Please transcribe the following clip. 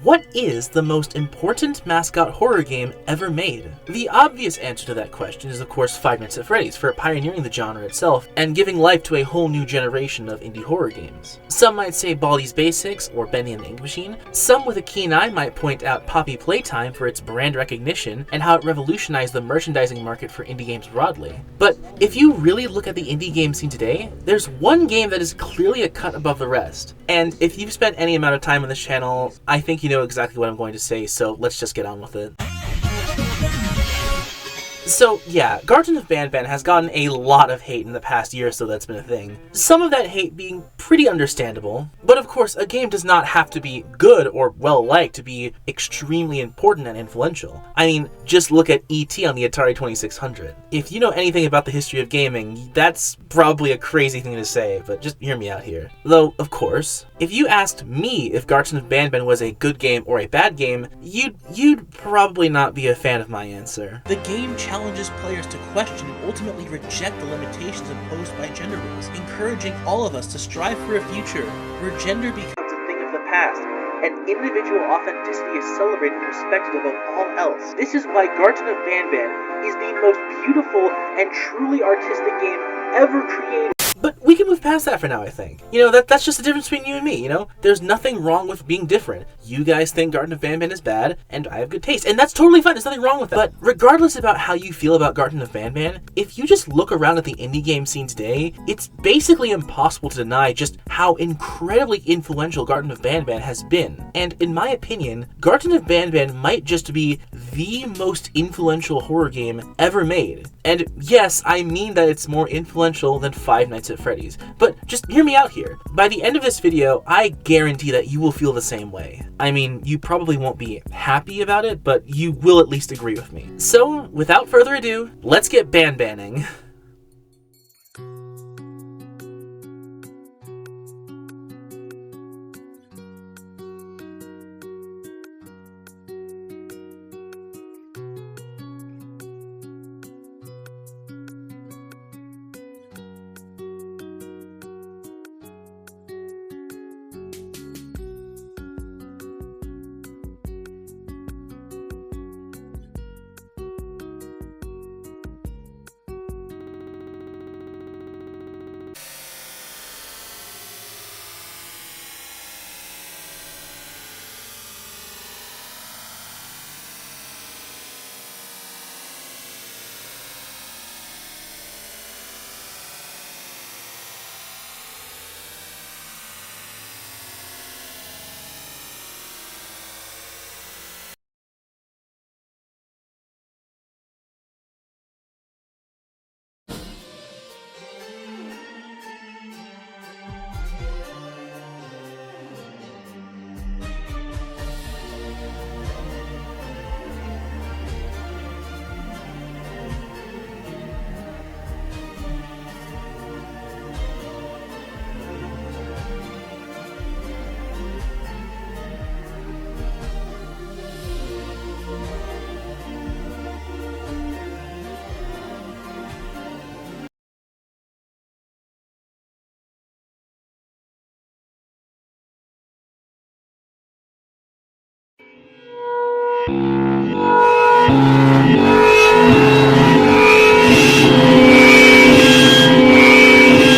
What is the most important mascot horror game ever made? The obvious answer to that question is of course Five Nights at Freddy's, for pioneering the genre itself and giving life to a whole new generation of indie horror games. Some might say Baldi's Basics or Bendy and the Ink Machine. Some with a keen eye might point out Poppy Playtime for its brand recognition and how it revolutionized the merchandising market for indie games broadly. But if you really look at the indie game scene today, there's one game that is clearly a cut above the rest. And if you've spent any amount of time on this channel, I think you know exactly what I'm going to say, so let's just get on with it. So yeah, Garten of Banban has gotten a lot of hate in the past year or so that's been a thing. Some of that hate being pretty understandable, but of course a game does not have to be good or well-liked to be extremely important and influential. I mean, just look at E.T. on the Atari 2600. If you know anything about the history of gaming, that's probably a crazy thing to say, but just hear me out here. Though, of course, if you asked me if Garten of Banban was a good game or a bad game, you'd probably not be a fan of my answer. The game challenges players to question and ultimately reject the limitations imposed by gender roles, encouraging all of us to strive for a future where gender becomes a thing of the past and individual authenticity is celebrated and respected above all else. This is why Garten of Banban is the most beautiful and truly artistic game ever created. But we can move past that for now, I think. You know, that's just the difference between you and me, you know? There's nothing wrong with being different. You guys think Garten of Banban is bad, and I have good taste. And that's totally fine, there's nothing wrong with that. But regardless about how you feel about Garten of Banban, if you just look around at the indie game scene today, it's basically impossible to deny just how incredibly influential Garten of Banban has been. And in my opinion, Garten of Banban might just be the most influential horror game ever made. And yes, I mean that it's more influential than Five Nights at Freddy's, but just hear me out here. By the end of this video, I guarantee that you will feel the same way. I mean, you probably won't be happy about it, but you will at least agree with me. So, without further ado, let's get banning.